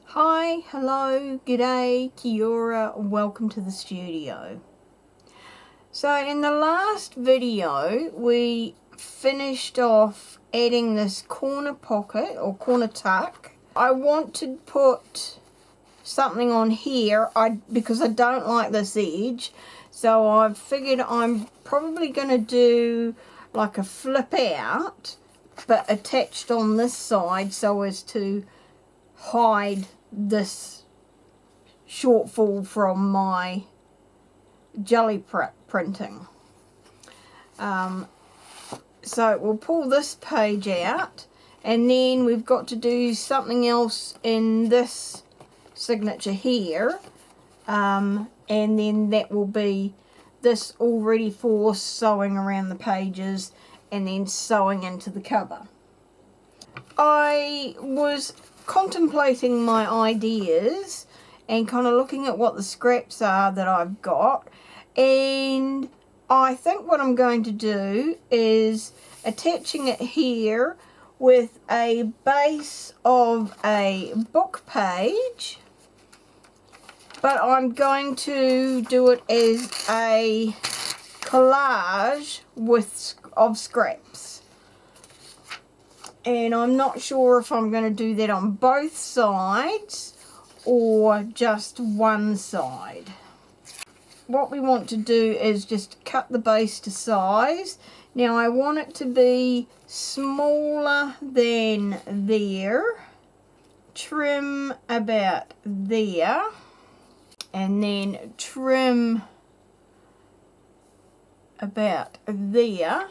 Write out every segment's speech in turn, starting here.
Hi, hello, g'day, kia ora, welcome to the studio. So in the last video we finished off adding this corner pocket or corner tuck. I want to put something on here because I don't like this edge, so I've figured I'm probably going to do like a flip out but attached on this side so as to hide this shortfall from my jelly printing. So we'll pull this page out, and then we've got to do something else in this signature here, and then that will be this all ready for sewing around the pages and then sewing into the cover. I was contemplating my ideas and kind of looking at what the scraps are that I've got, and I think what I'm going to do is attaching it here with a base of a book page, but I'm going to do it as a collage of scraps. And I'm not sure if I'm going to do that on both sides or just one side. What we want to do is just cut the base to size. Now I want it to be smaller than there, trim about there, and then trim about there.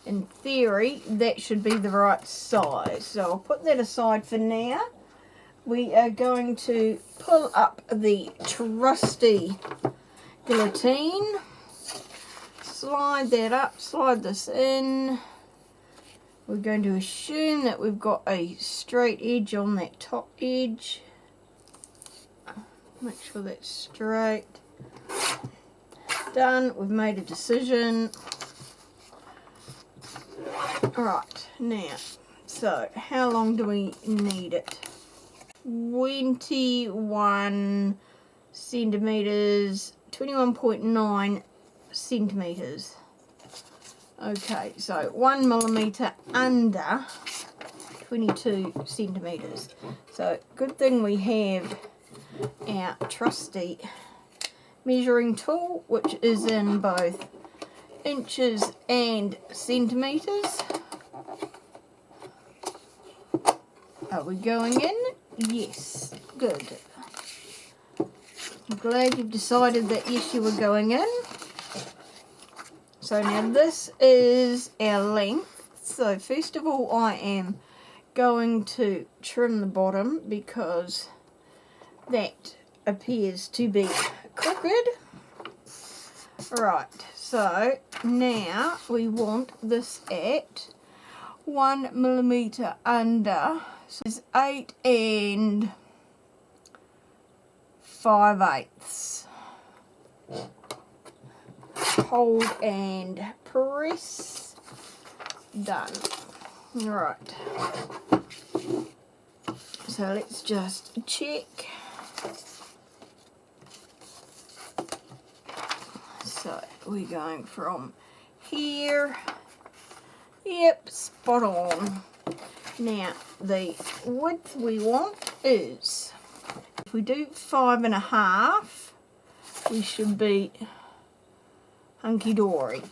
In theory, that should be the right size. So I'll put that aside for now. We are going to pull up the trusty guillotine, slide that up, slide this in. We're going to assume that we've got a straight edge on that top edge. Make sure that's straight. Done. We've made a decision. Alright, now, so how long do we need it? 21 centimetres, 21.9 centimetres. Okay, so 1 millimetre under 22 centimetres. So good thing we have our trusty measuring tool, which is in both inches and centimetres. Are we going in? Yes, good. I'm glad you've decided that yes, you were going in. So now this is our length. So first of all, I am going to trim the bottom because that appears to be crooked. Right, so now we want this at 1 millimetre under, so it's 8 5/8. Hold and press. Done. Right. So let's just check. So we're going from here. Yep, spot on. Now the width we want is, if we do 5.5, we should be hunky-dory.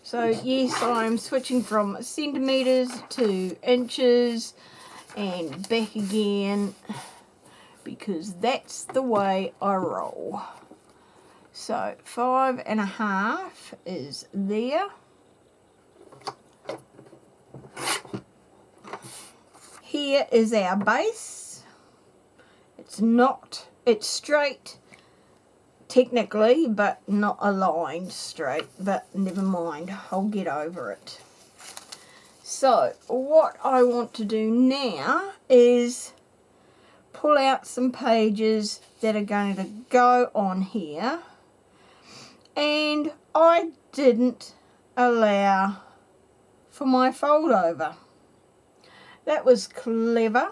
So yes, I'm switching from centimetres to inches and back again because that's the way I roll. So 5.5 is there. Here is our base. It's straight technically, but not aligned straight, but never mind, I'll get over it. So what I want to do now is pull out some pages that are going to go on here, and I didn't allow for my fold over. That was clever.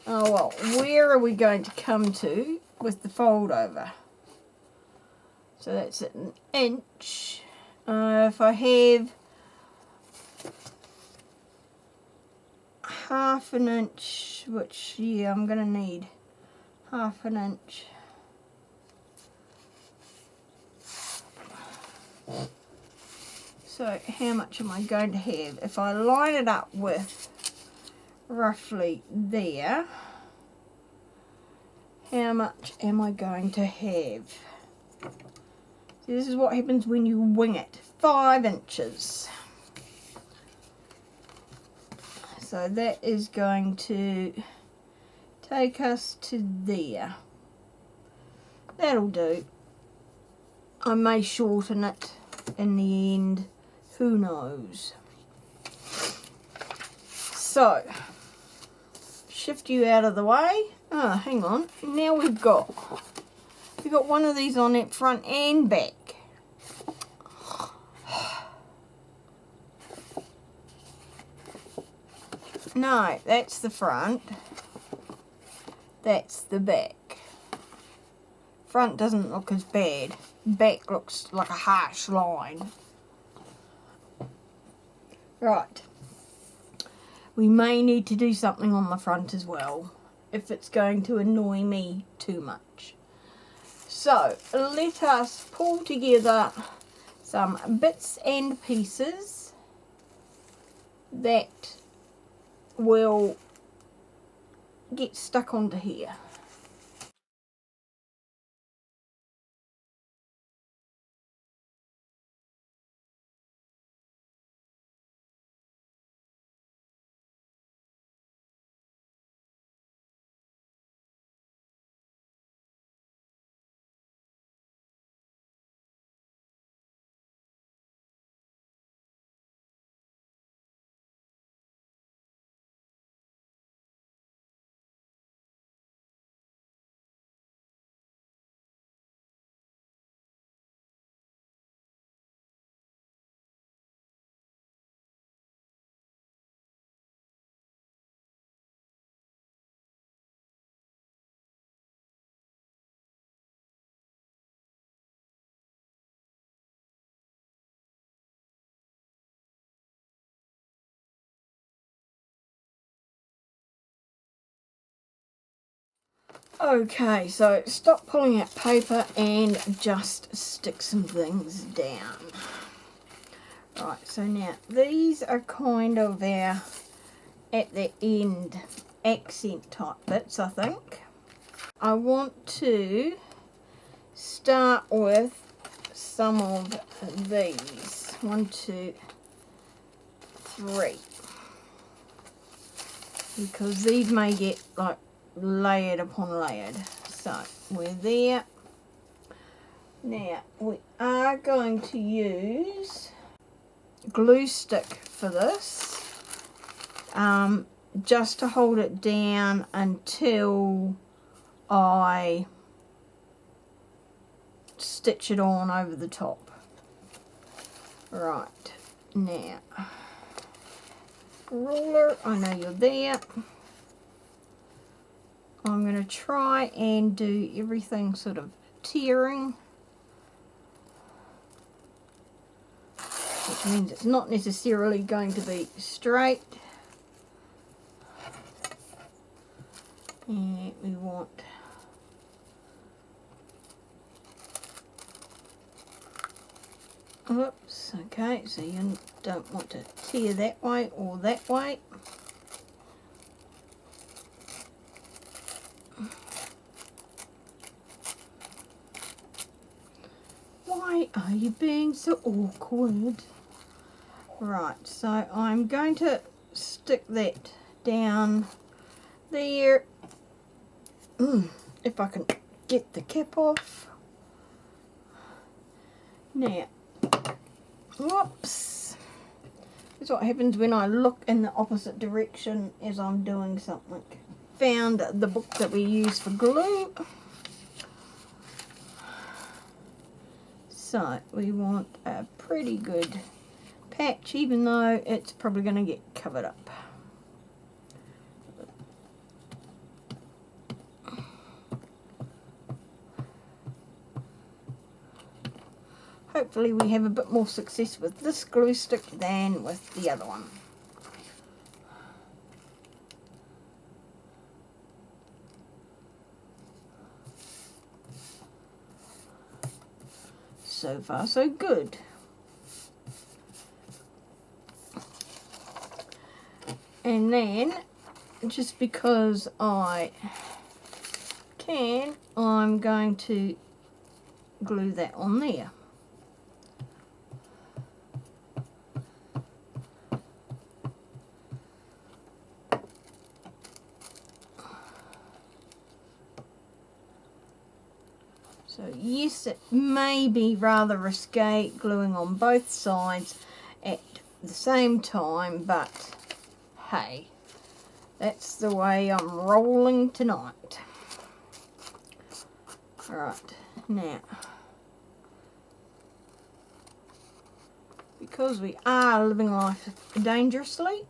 Oh well, where are we going to come to with the fold over? So that's at 1 inch. If I have 1/2 inch, which, yeah, I'm going to need 1/2 inch. So how much am I going to have? If I line it up with roughly there, how much am I going to have? See, this is what happens when you wing it. 5 inches. So that is going to take us to there. That'll do. I may shorten it in the end. Who knows? So, shift you out of the way. Oh, hang on. Now we've got one of these on it front and back. No, that's the front. That's the back. Front doesn't look as bad. Back looks like a harsh line. Right. We may need to do something on the front as well, if it's going to annoy me too much. So, let us pull together some bits and pieces that will get stuck onto here. Okay, so stop pulling out paper and just stick some things down. Right, so now these are kind of our at the end accent type bits, I think. I want to start with some of these. 1, 2, 3. Because these may get like layered upon layered. So we're there. Now we are going to use glue stick for this, just to hold it down until I stitch it on over the top. Right, now ruler, I know you're there. I'm going to try and do everything sort of tearing, which means it's not necessarily going to be straight. And we want oops, okay, so you don't want to tear that way or that way. Why are you being so awkward? Right, so I'm going to stick that down there. If I can get the cap off. Now, whoops. That's what happens when I look in the opposite direction as I'm doing something. Found the book that we use for glue. So we want a pretty good patch, even though it's probably going to get covered up. hopefully we have a bit more success with this glue stick than with the other one. So far so good. And then, just because I can, I'm going to glue that on there. So yes, it may be rather risque gluing on both sides at the same time, but hey, that's the way I'm rolling tonight. Alright, now, because we are living life dangerously,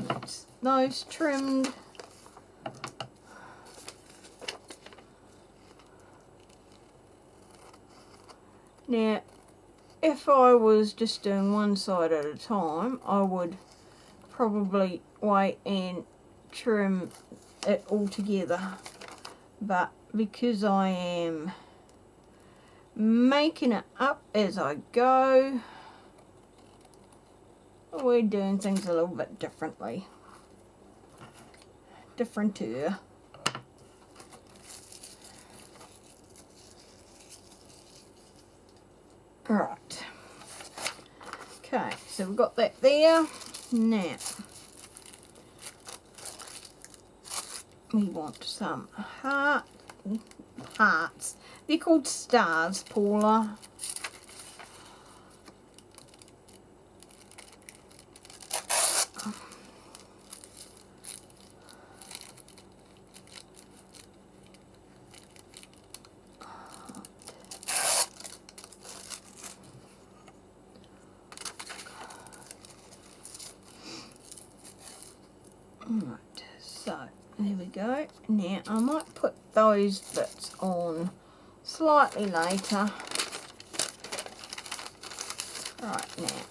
that's those trimmed. Now, if I was just doing one side at a time, I would probably wait and trim it all together. But because I am making it up as I go, we're doing things a little bit differently. Differenter. Right. Okay, so we've got that there. Now, we want some hearts. They're called stars, Paula. Right, so there we go. Now I might put those bits on slightly later. Right, now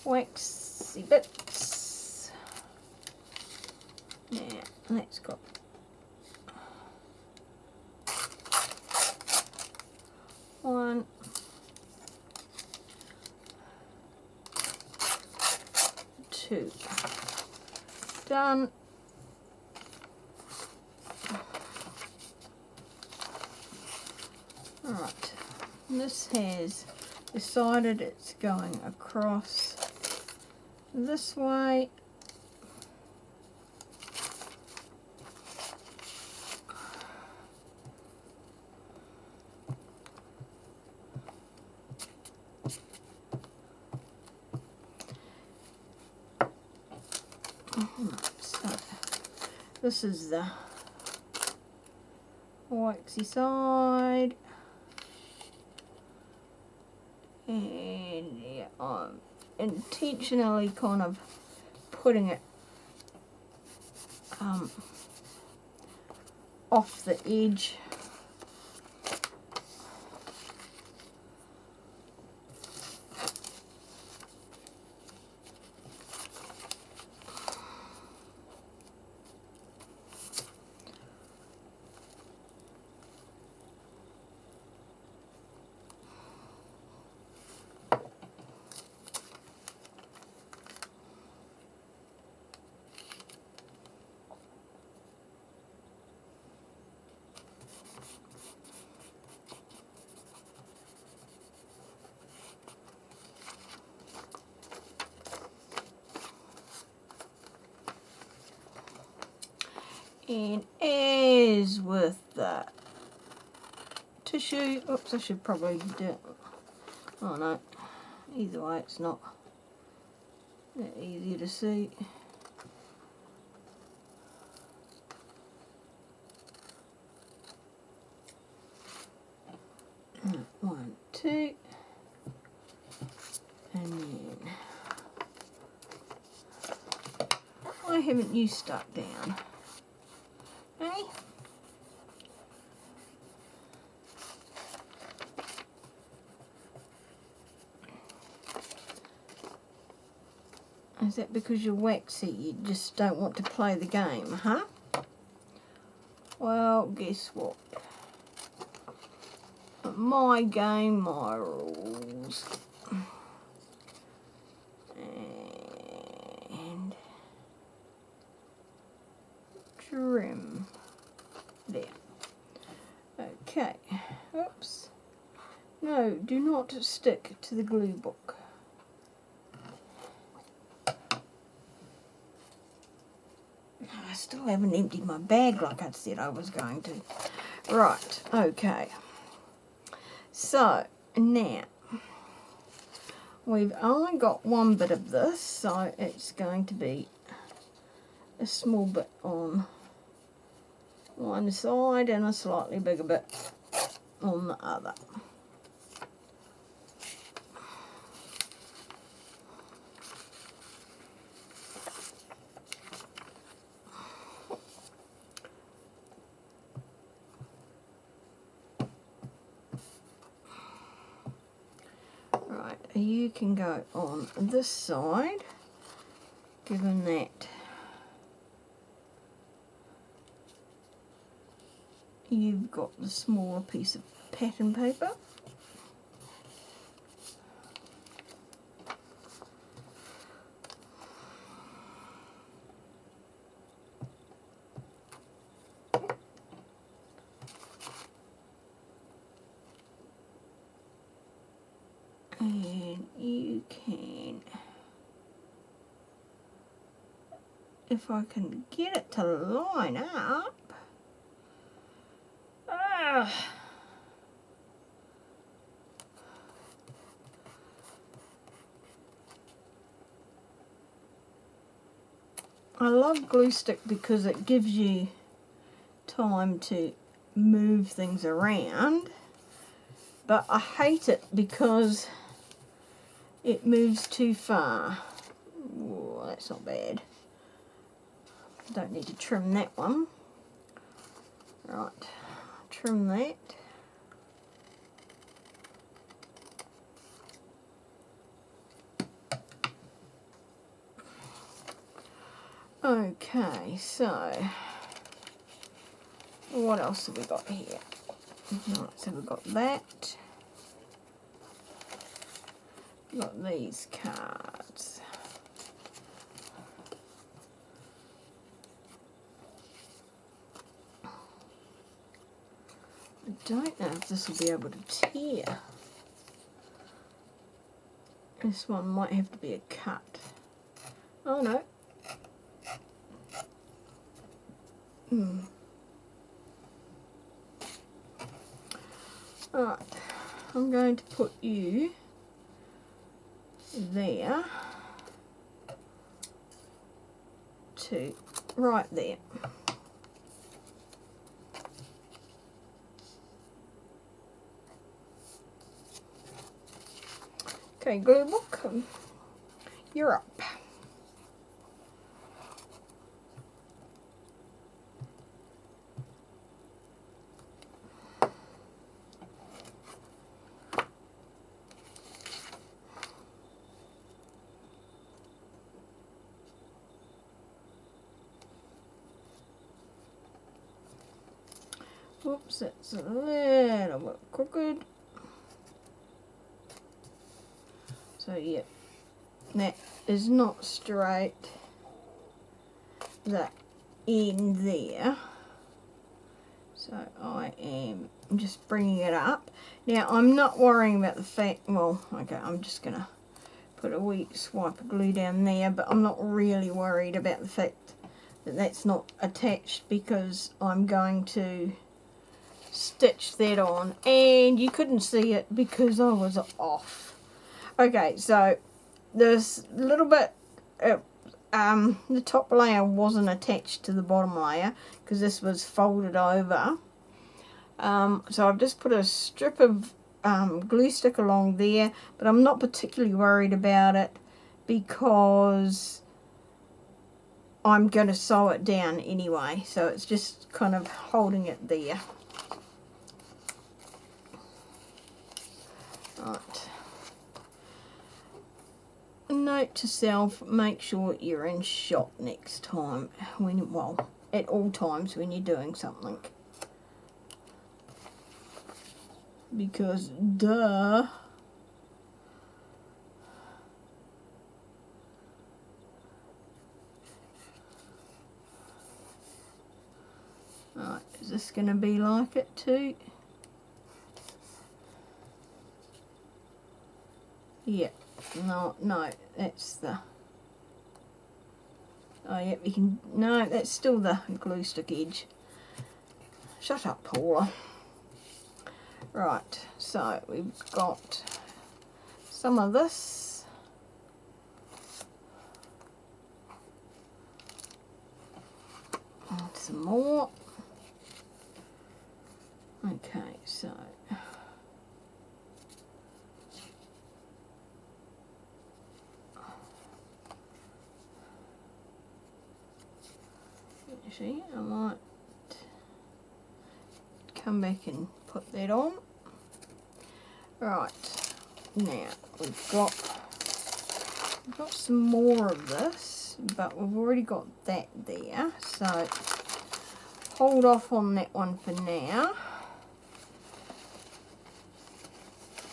waxy bits. Now that's got one, two, done. Alright, this has decided it's going across this way. So this is the waxy side, and yeah, I'm intentionally kind of putting it off the edge. And as with the tissue, oops, I should probably do it. Oh no, either way it's not that easy to see. One, two, and then haven't you stuck down? Hey? Is that because you're waxy? You just don't want to play the game, huh? Well, guess what? My game, my rules. And trim. There. Okay. Oops. No, do not stick to the glue book. I still haven't emptied my bag like I said I was going to. Right, okay. So, now, we've only got one bit of this, so it's going to be a small bit on one side and a slightly bigger bit on the other. Right, you can go on this side, given that you've got the smaller piece of pattern paper. And you can, if I can get it to line up, I love glue stick because it gives you time to move things around, but I hate it because it moves too far. Ooh, that's not bad. Don't need to trim that one. Right, trim that. Okay, so what else have we got here? Right, so we've got that. We've got these cards. I don't know if this will be able to tear. This one might have to be a cut. Oh no. Alright, I'm going to put you there to right there. Okay, glue book, you're up. Oops, it's a little bit crooked. So yeah, that is not straight. That end there. So I am just bringing it up. Now I'm not worrying about the fact, well, okay, I'm just gonna put a wee swipe of glue down there, but I'm not really worried about the fact that that's not attached because I'm going to stitch that on, and you couldn't see it because I was off. Okay, so this little bit, the top layer wasn't attached to the bottom layer because this was folded over. So I've just put a strip of glue stick along there, but I'm not particularly worried about it because I'm going to sew it down anyway, so it's just kind of holding it there. Right. Note to self, make sure you're in shot next time, well, at all times when you're doing something. Because, duh. Right, is this going to be like it too? Yeah, no, that's the... Oh, yeah, you can... No, that's still the glue stick edge. Shut up, Paula. Right, so we've got some of this. And some more. Okay, so... Actually, I might come back and put that on. Right, now we've got some more of this, but we've already got that there, so hold off on that one for now.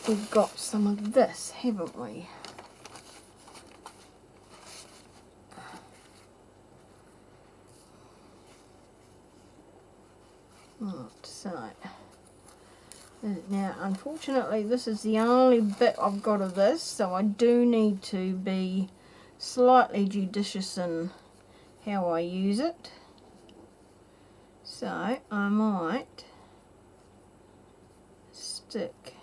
We've got some of this, haven't we? Right, so now unfortunately this is the only bit I've got of this, so I do need to be slightly judicious in how I use it. So I might stick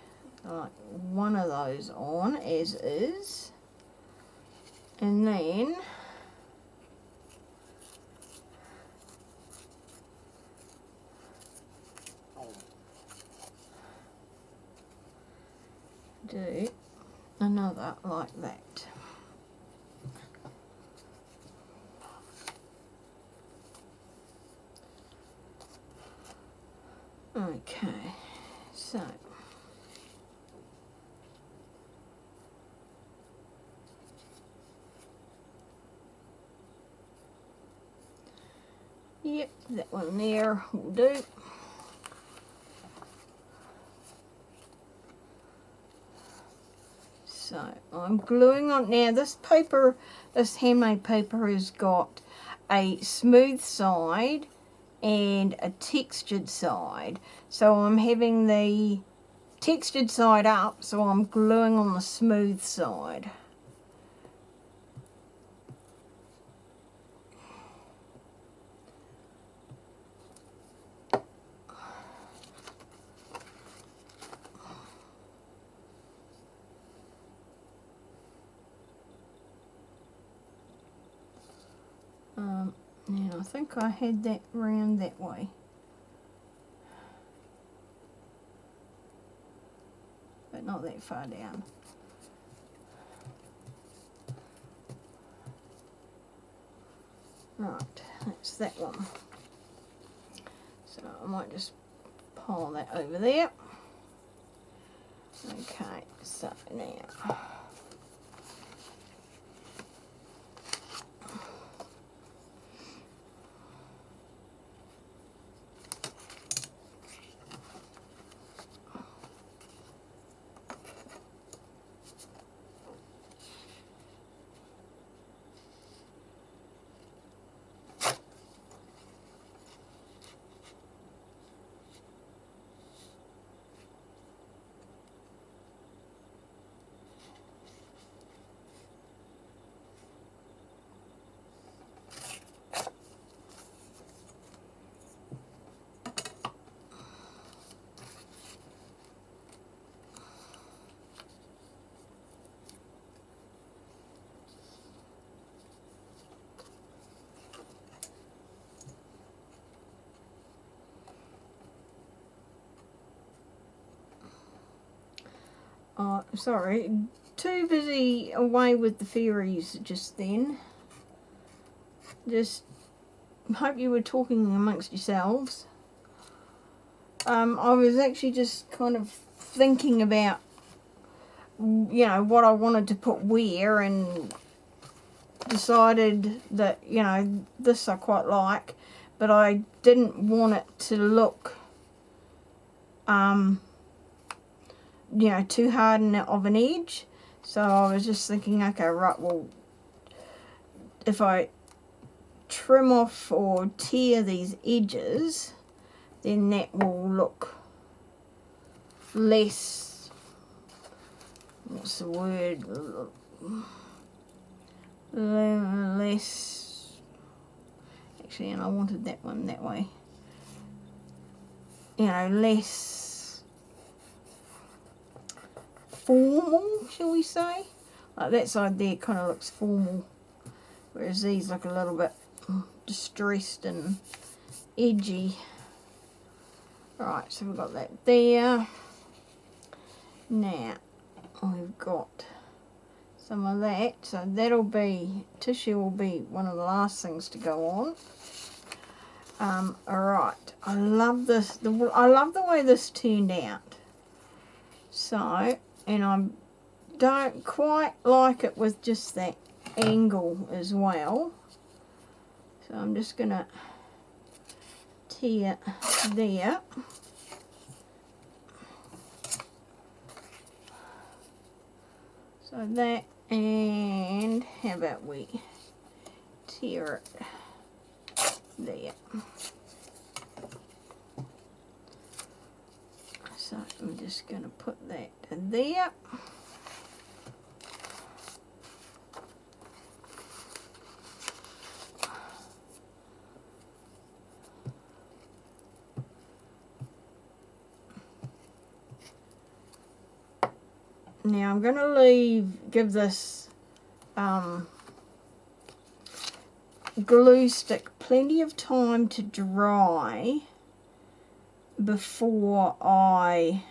like one of those on as is, and then do another like that. Okay, so yep, that one there will do. So I'm gluing on. Now this paper, this handmade paper has got a smooth side and a textured side. So I'm having the textured side up, so I'm gluing on the smooth side. Now I think I had that round that way. But not that far down. Right, that's that one. So I might just pile that over there. Okay, so now sorry, too busy away with the fairies just then. just hope you were talking amongst yourselves. I was actually just kind of thinking about, you know, what I wanted to put where, and decided that, you know, this I quite like, but I didn't want it to look, you know, too hard of an edge. So I was just thinking, okay, right, well, if I trim off or tear these edges, then that will look less, what's the word, less, actually, and I wanted that one that way, you know, less formal, shall we say. Like that side there kind of looks formal, whereas these look a little bit distressed and edgy. Right, so we've got that there. Now we've got some of that, so that'll be, tissue will be one of the last things to go on. Alright, I love this, I love the way this turned out. So, and I don't quite like it with just that angle as well. So I'm just going to tear there. So that, and how about we tear it there. So I'm just going to put that there. Now I'm going to give this glue stick plenty of time to dry before I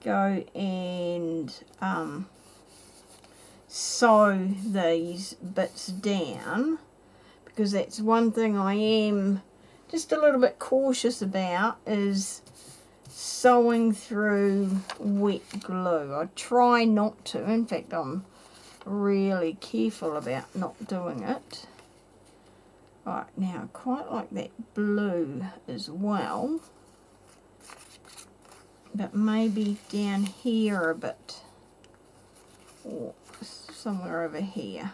go and sew these bits down, because that's one thing I am just a little bit cautious about, is sewing through wet glue. I try not to. In fact, I'm really careful about not doing it. Right, now I quite like that blue as well, but maybe down here a bit, or somewhere over here.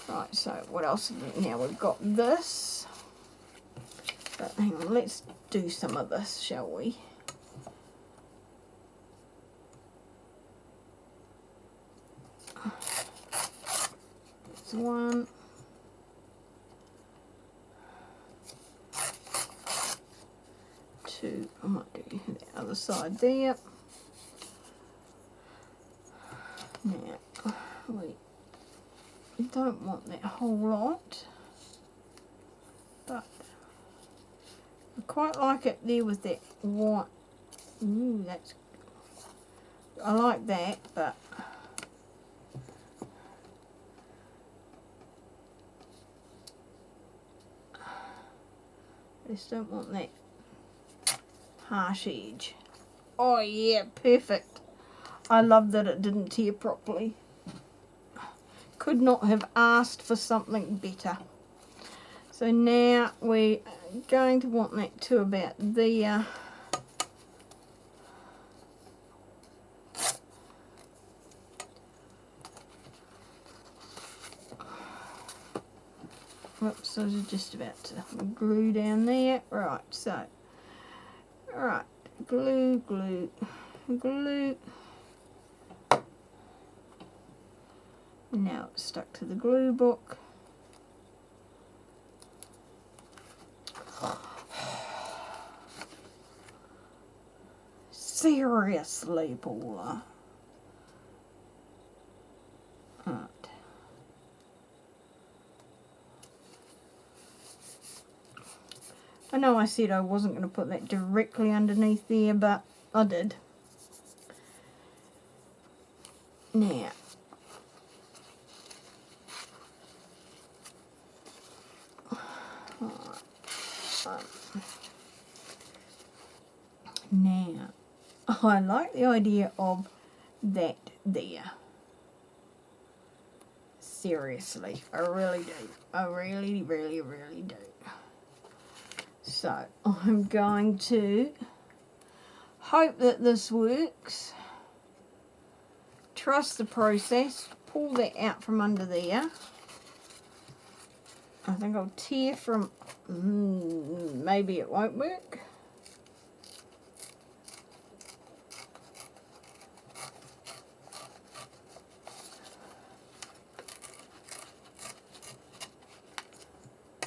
Right, so what else? Now we've got this. But hang on, let's do some of this, shall we? That's one. Two. I might do the other side there. Now, we don't want that whole lot, but I quite like it there with that white. Ooh, that's, I like that, but I just don't want that harsh edge. Oh yeah, perfect. I love that it didn't tear properly. Could not have asked for something better. So now we're going to want that to about there. Whoops, so I was just about to glue down there. Right, so, alright, glue, glue, glue. Now it's stuck to the glue book. Seriously, Paula. Right. I know I said I wasn't going to put that directly underneath there, but I did. Now, Now, I like the idea of that there. Seriously, I really do. I really, really, really do. So, I'm going to hope that this works. Trust the process. Pull that out from under there. I think I'll tear from... maybe it won't work.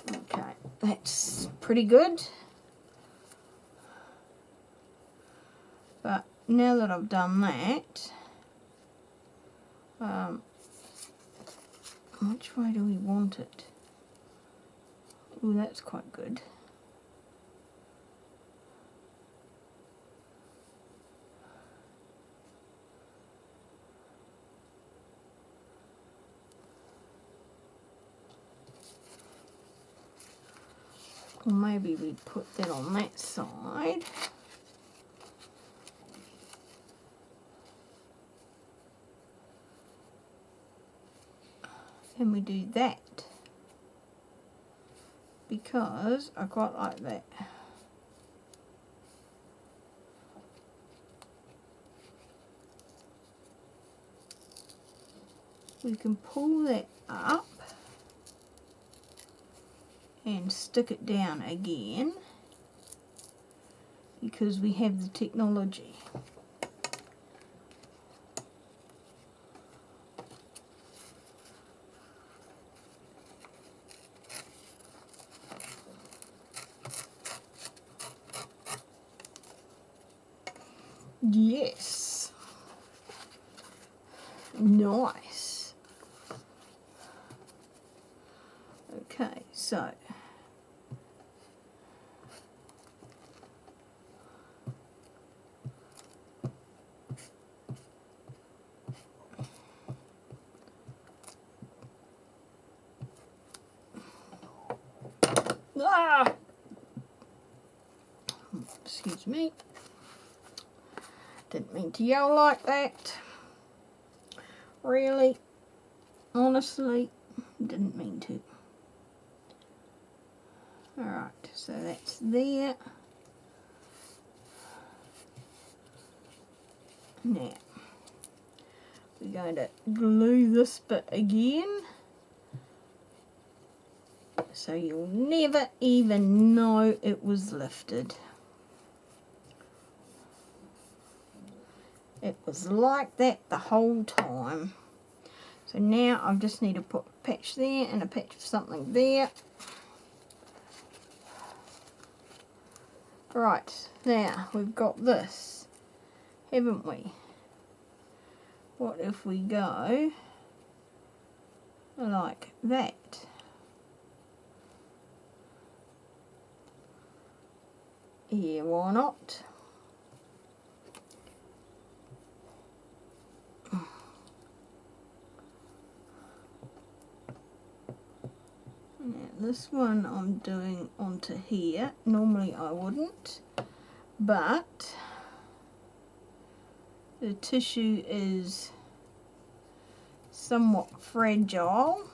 Okay, that's pretty good. But now that I've done that, which way do we want it? Oh, that's quite good. Or maybe we put that on that side. And we do that. Because I quite like that. We can pull that up and stick it down again because we have the technology. Yes. Nice. Okay, so excuse me. Didn't mean to yell like that. Really, honestly, didn't mean to. Alright, so that's there. Now, we're going to glue this bit again. So you'll never even know it was lifted. It was like that the whole time. So now I just need to put a patch there and a patch of something there. Right, now we've got this, haven't we? What if we go like that? Yeah, why not? Now this one I'm doing onto here. Normally I wouldn't, but the tissue is somewhat fragile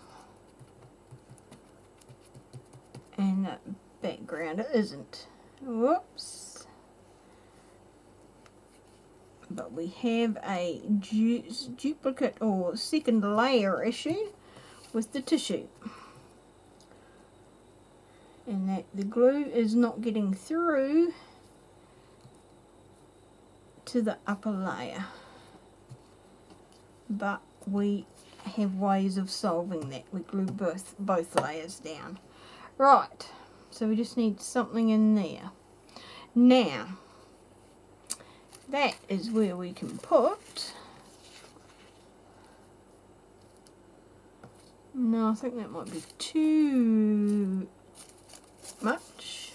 and the background isn't. Whoops. But we have a duplicate or second layer issue with the tissue. And that the glue is not getting through to the upper layer. But we have ways of solving that. We glue both layers down. Right, so we just need something in there. Now, that is where we can put... No, I think that might be too much,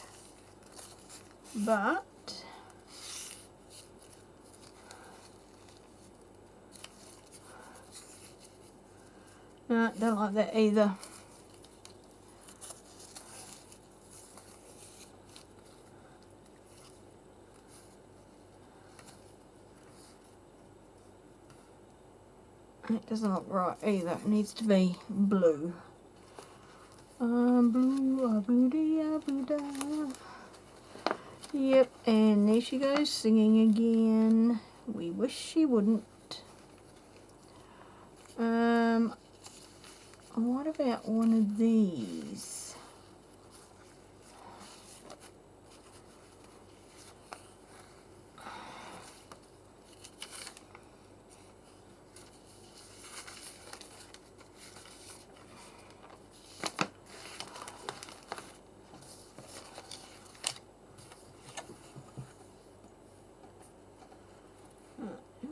but no, don't like that either. doesn't look right either. It needs to be blue. Blue. Yep, and there she goes singing again. We wish she wouldn't. What about one of these?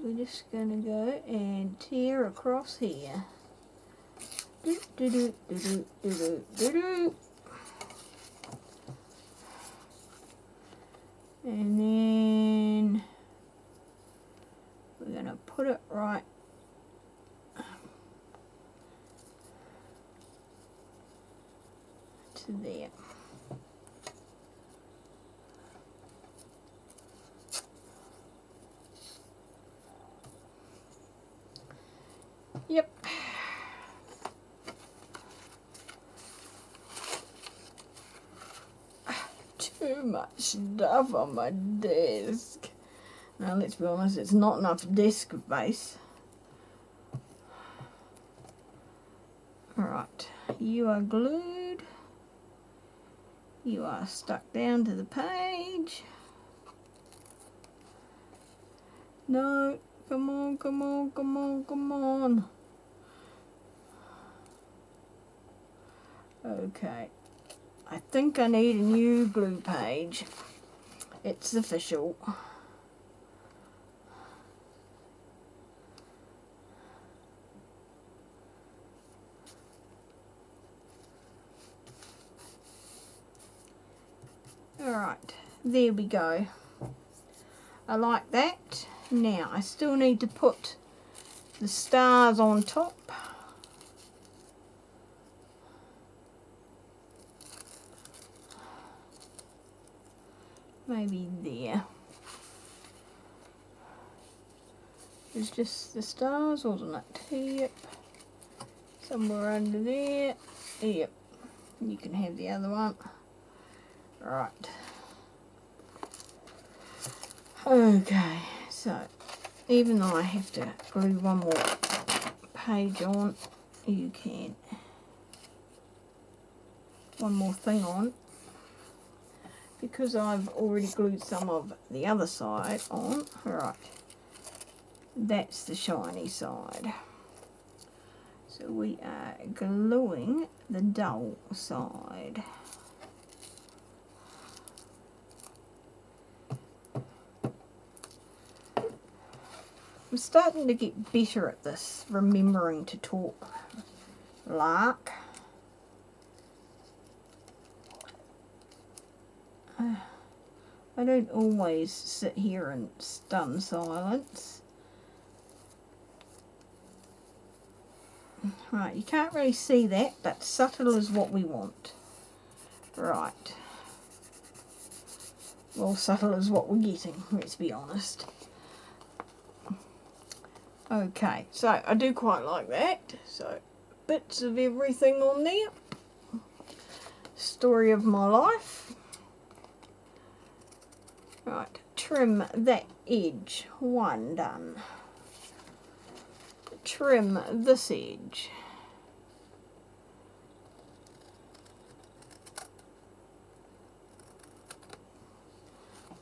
We're just going to go and tear across here. And then we're going to put it right to there. Yep. Too much stuff on my desk. Now let's be honest, it's not enough desk space. Alright, you are glued. You are stuck down to the page. No, come on, come on, come on, come on. Okay, I think I need a new glue page. It's official. Alright, there we go. I like that. Now, I still need to put the stars on top. Maybe there. It's just the stars, wasn't it? Yep. Somewhere under there. Yep. You can have the other one. Right. Okay, so even though I have to glue one more page on, you can. One more thing on. Because I've already glued some of the other side on, right, that's the shiny side. So we are gluing the dull side. I'm starting to get better at this, remembering to talk. Lark. I don't always sit here in stunned silence. Right, you can't really see that, but subtle is what we want. Right. Well, subtle is what we're getting, let's be honest. Okay, so I do quite like that. So, bits of everything on there. Story of my life. Right, trim that edge, one done. Trim this edge.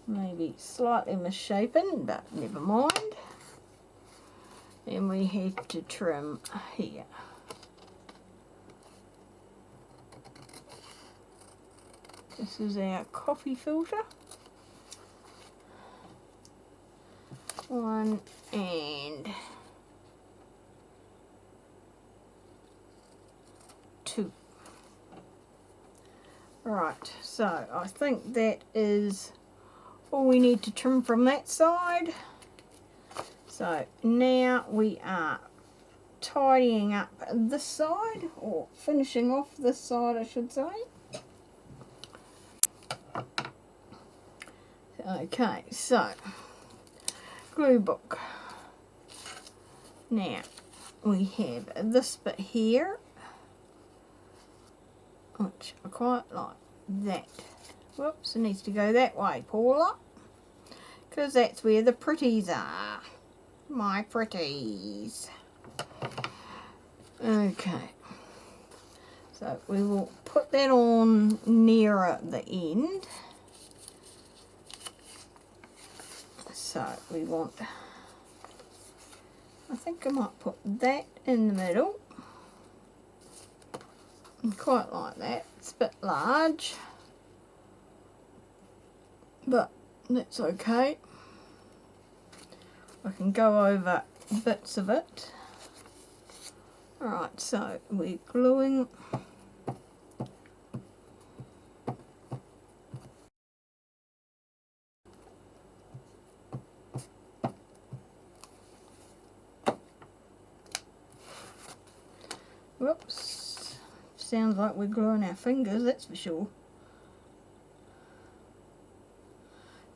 Maybe slightly misshapen, but never mind. And we have to trim here. This is our coffee filter. 1 and 2. Right, so I think that is all we need to trim from that side. So now we are tidying up this side, or finishing off this side I should say. Okay, so glue book. Now we have this bit here, which I quite like that. Whoops, it needs to go that way, Paula, because that's where the pretties are. My pretties. Okay, so we will put that on nearer the end. So we want, I think I might put that in the middle. I quite like that. It's a bit large, but that's okay. I can go over bits of it. Alright, so we're gluing whoops, sounds like we're gluing our fingers, that's for sure.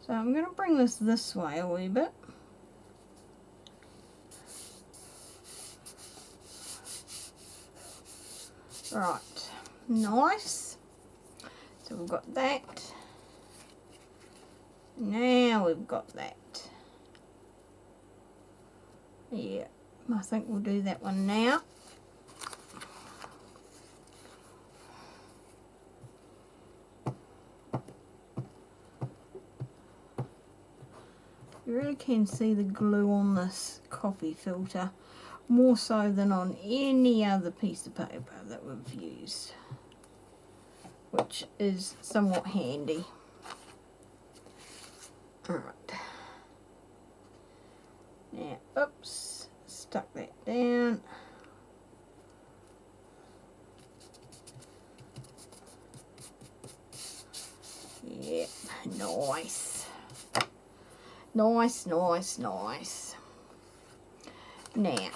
So I'm going to bring this way a wee bit. Right, nice. So we've got that. Now we've got that. Yeah, I think we'll do that one now. You really can see the glue on this coffee filter, more so than on any other piece of paper that we've used, which is somewhat handy. Alright. Now, oops, stuck that down. Yep, nice. Nice, nice, nice. Now,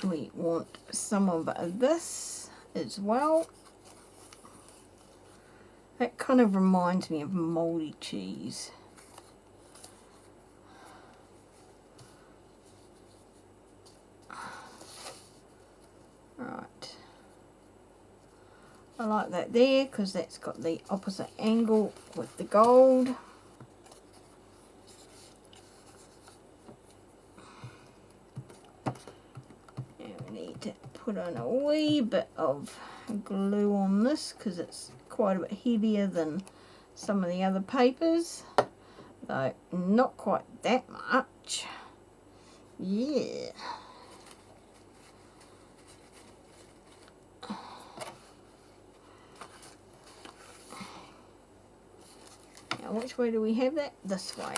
we want some of this as well. That kind of reminds me of mouldy cheese. Right. I like that there because that's got the opposite angle with the gold. Put on a wee bit of glue on this because it's quite a bit heavier than some of the other papers, though not quite that much. Yeah. Now which way do we have that? This way.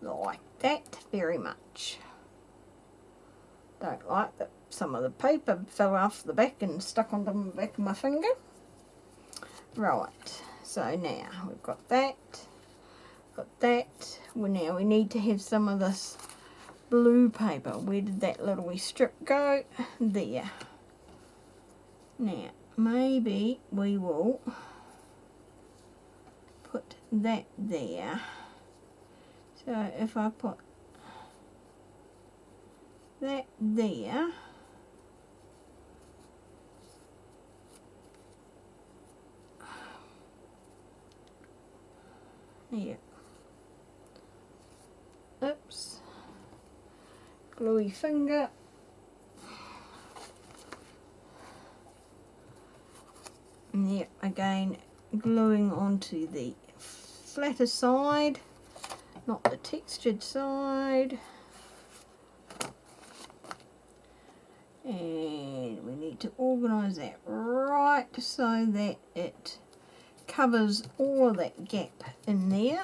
Like that very much. Don't like that some of the paper fell off the back and stuck onto the back of my finger. Right, so now we've got that, well, now we need to have some of this blue paper. Where did that little wee strip go? There. Now maybe we will put that there. So if I put that there, yeah, oops, gluey finger, and yep, again gluing onto the flatter side, not the textured side. And we need to organise that right so that it covers all of that gap in there.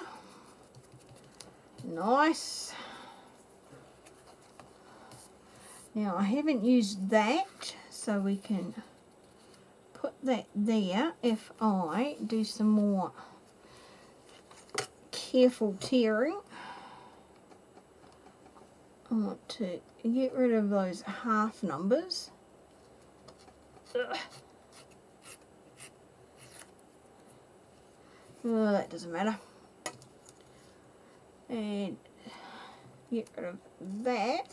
Nice. Now I haven't used that, so we can put that there if I do some more careful tearing. I want to get rid of those half numbers. Ugh. Well, that doesn't matter. And get rid of that.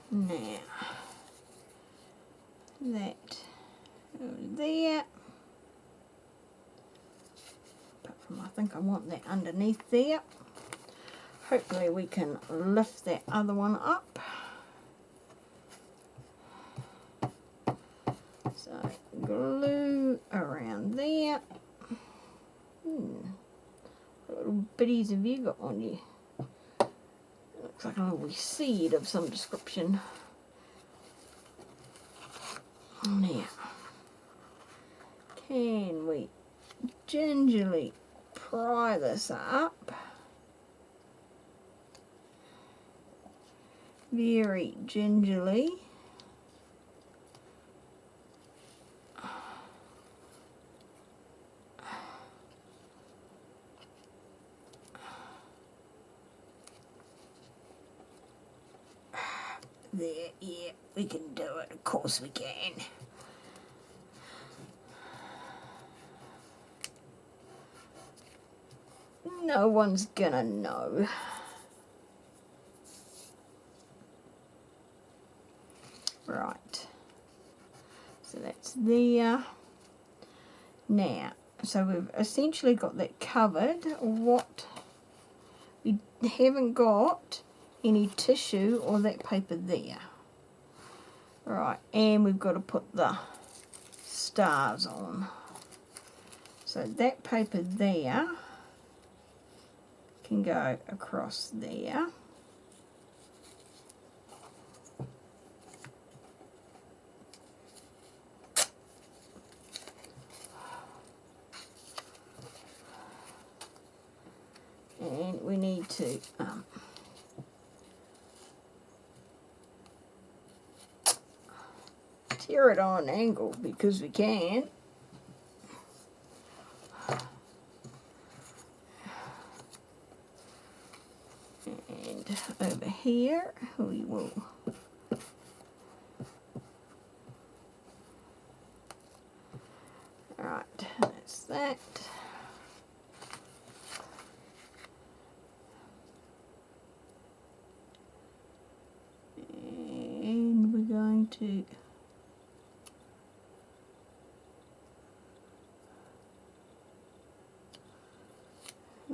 Now, that over there. Apart from, I think I want that underneath there. Hopefully we can lift that other one up. So glue around there. What little bitties have you got on you? Looks like a little seed of some description. Now, can we gingerly pry this up? Very gingerly. There, yeah, we can do it. Of course we can. No one's gonna know. Right. So that's there. Now, so we've essentially got that covered. What we haven't got any tissue or that paper there. Right, and we've got to put the stars on. So that paper there can go across there. And we need to tear it on an angle because we can. And over here we will right, that's that. And we're going to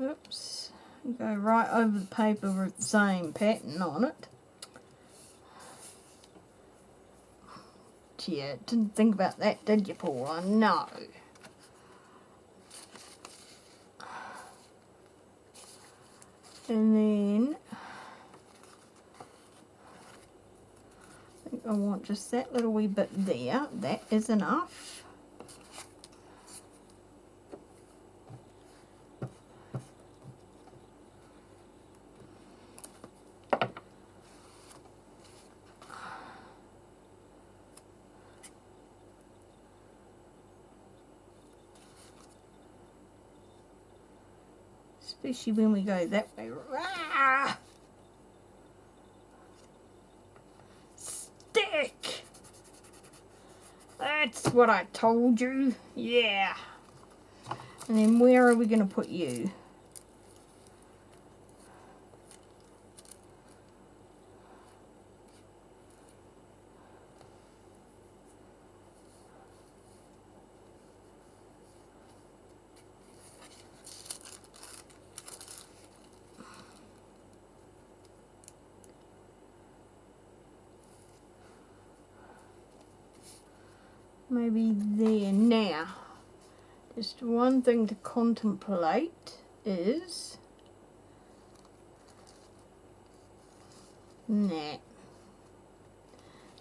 oops, go right over the paper with the same pattern on it. Yeah, didn't think about that, did you, Paula? No. And then I think I want just that little wee bit there. That is enough. Especially when we go that way. Ah! Stick! That's what I told you. Yeah. And then where are we going to put you? Maybe there. Now, just one thing to contemplate is nah,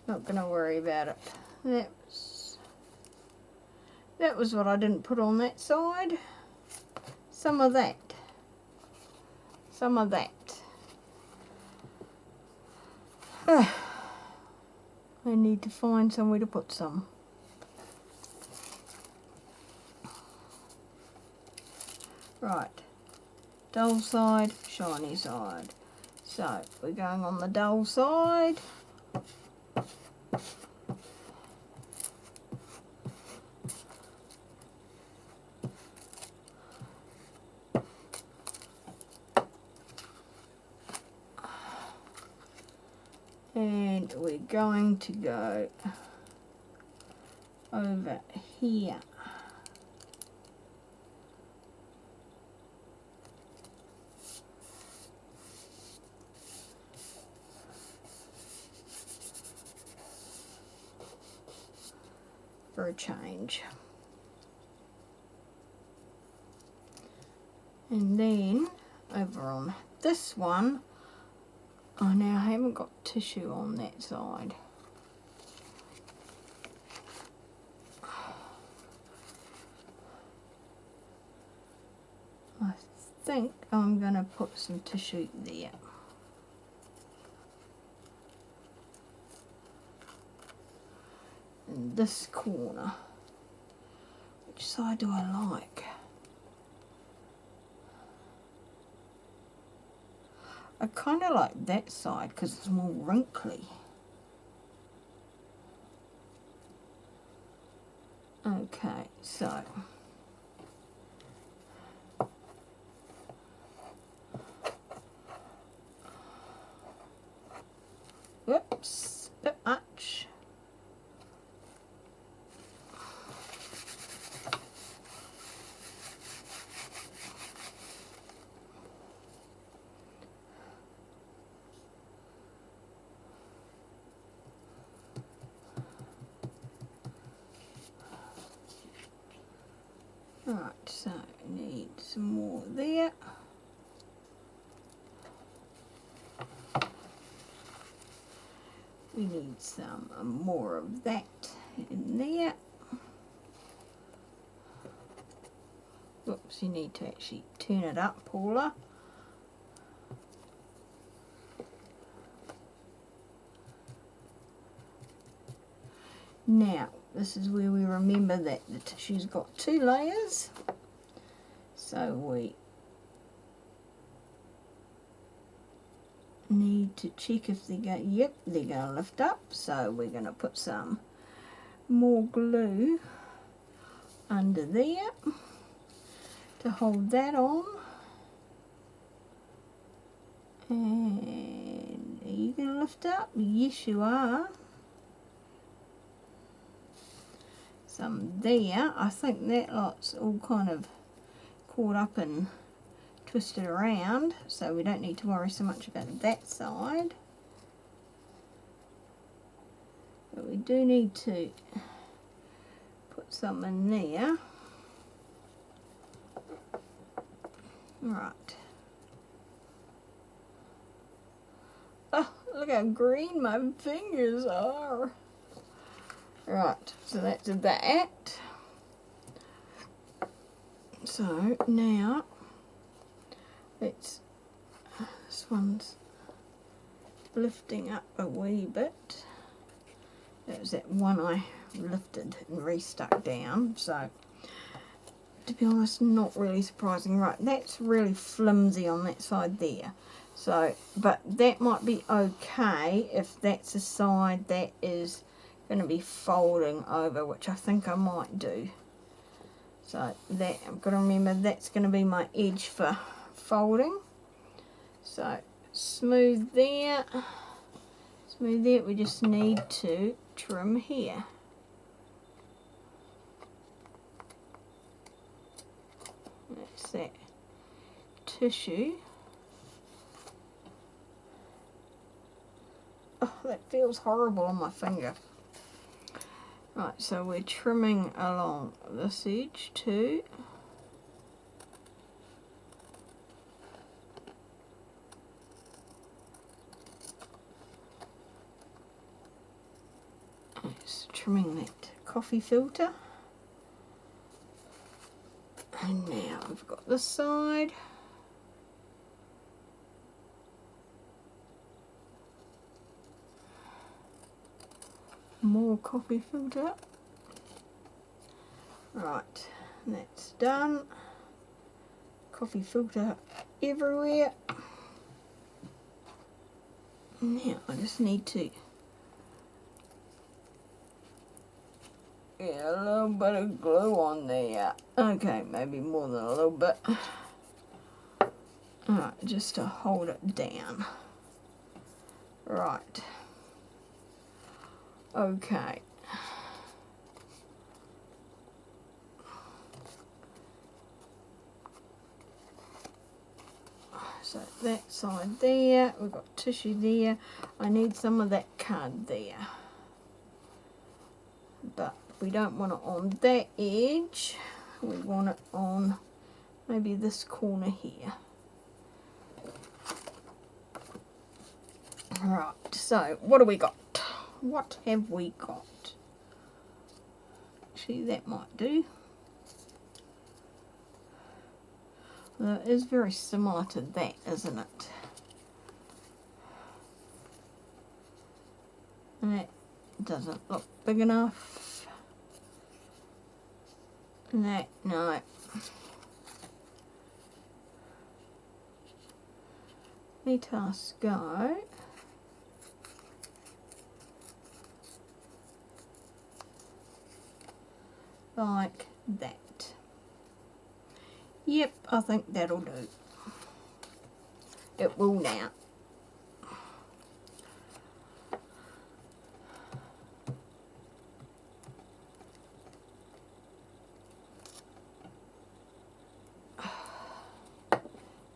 not gonna worry about it. That was what I didn't put on that side. Some of that. Some of that. I need to find somewhere to put some. Right, dull side, shiny side. So we're going on the dull side. And we're going to go over here. For a change. And then over on this one, I now haven't got tissue on that side. I think I'm going to put some tissue there. In this corner. Which side do I like? I kind of like that side because it's more wrinkly. Okay, so whoops, a bit much. Right, so I need some more there. We need some more of that in there. Whoops, you need to actually turn it up, Paula. Now, this is where we remember that the tissue's got 2 layers. So we need to check if they're going, yep, they're going to lift up. So we're going to put some more glue under there to hold that on. And are you going to lift up? Yes, you are. Some there. I think that lot's all kind of caught up and twisted around, so we don't need to worry so much about that side. But we do need to put some in there. Right. Oh, look how green my fingers are. Right, so that's that. So now, this one's lifting up a wee bit. That was that one I lifted and restuck down. So, to be honest, not really surprising. Right, that's really flimsy on that side there. So, but that might be okay if that's a side that is going to be folding over, which I think I might do. So that, I've got to remember that's going to be my edge for folding. So smooth there, we just need to trim here. That's that tissue. Oh, that feels horrible on my finger. Right, so we're trimming along this edge too. Just trimming that coffee filter. And now we've got this side. More coffee filter. Right, that's done. Coffee filter everywhere. Now I just need to get a little bit of glue on there. Okay, maybe more than a little bit. Alright, just to hold it down. Right. Okay. So that side there, we've got tissue there. I need some of that card there. But we don't want it on that edge. We want it on maybe this corner here. Right, so what do we got? What have we got? Actually, that might do. Well, it is very similar to that, isn't it? That doesn't look big enough. That, no. Let us go. Like that. Yep, I think that'll do. It will now.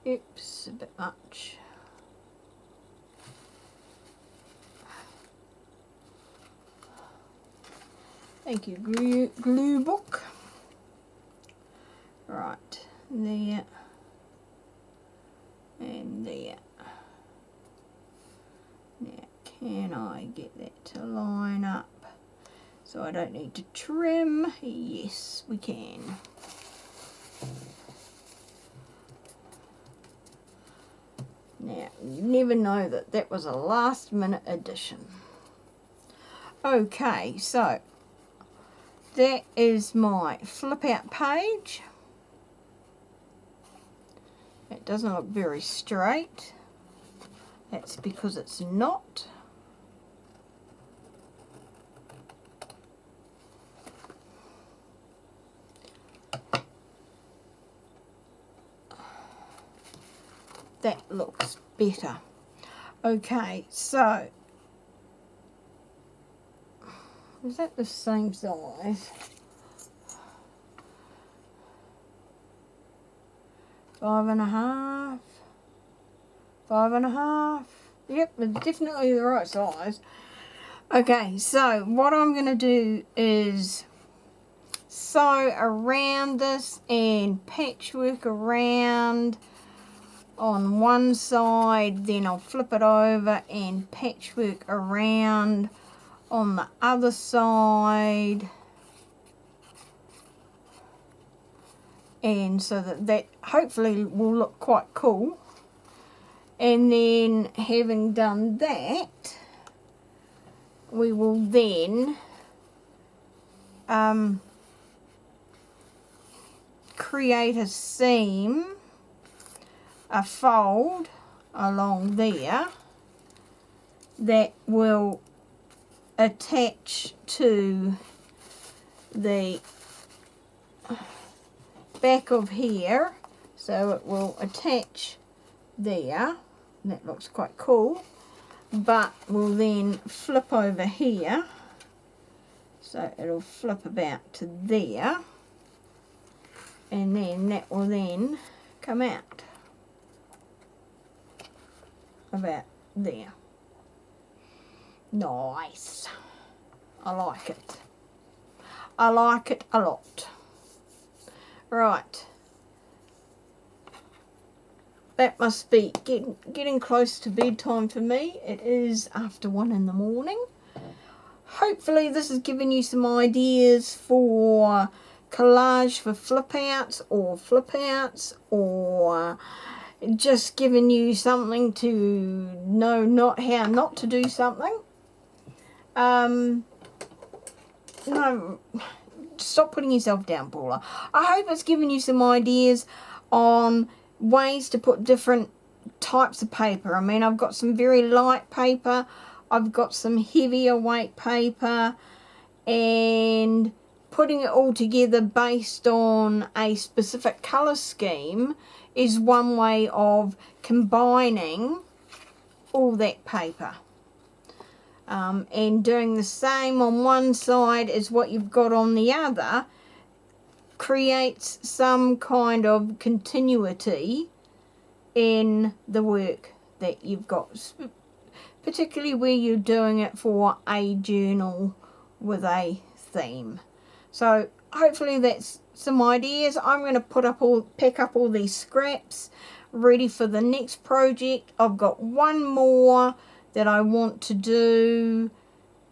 Oops, a bit much. Thank you, glue book. Right, there and there. Now, can I get that to line up so I don't need to trim? Yes, we can. Now, you never know that that was a last minute addition. Okay, so that is my flip out page. It doesn't look very straight. That's because it's not. That looks better. Okay, so is that the same size? 5.5, 5.5. Yep, it's definitely the right size. Okay, so what I'm going to do is sew around this and patchwork around on one side, then I'll flip it over and patchwork around on the other side, and so that hopefully will look quite cool. And then having done that, we will then create a seam, a fold along there that will attach to the back of here, so it will attach there. That looks quite cool, but we'll then flip over here, so it'll flip about to there, and then that will then come out about there. Nice. I like it. I like it a lot. Right. That must be getting close to bedtime for me. It is after 1 in the morning. Hopefully this has given you some ideas for collage for flip outs, or just giving you something to know how not to do something. No, stop putting yourself down, Paula. I hope it's given you some ideas on ways to put different types of paper. I mean, I've got some very light paper, I've got some heavier weight paper, and putting it all together based on a specific colour scheme is one way of combining all that paper. And doing the same on one side as what you've got on the other creates some kind of continuity in the work that you've got, particularly where you're doing it for a journal with a theme. So hopefully that's some ideas. I'm going to pack up all these scraps ready for the next project. I've got one more that I want to do,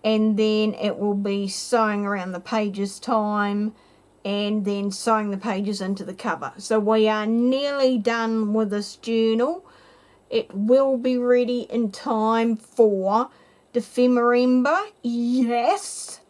and then it will be sewing around the pages time and then sewing the pages into the cover. So we are nearly done with this journal. It will be ready in time for Dephemerember. Yes!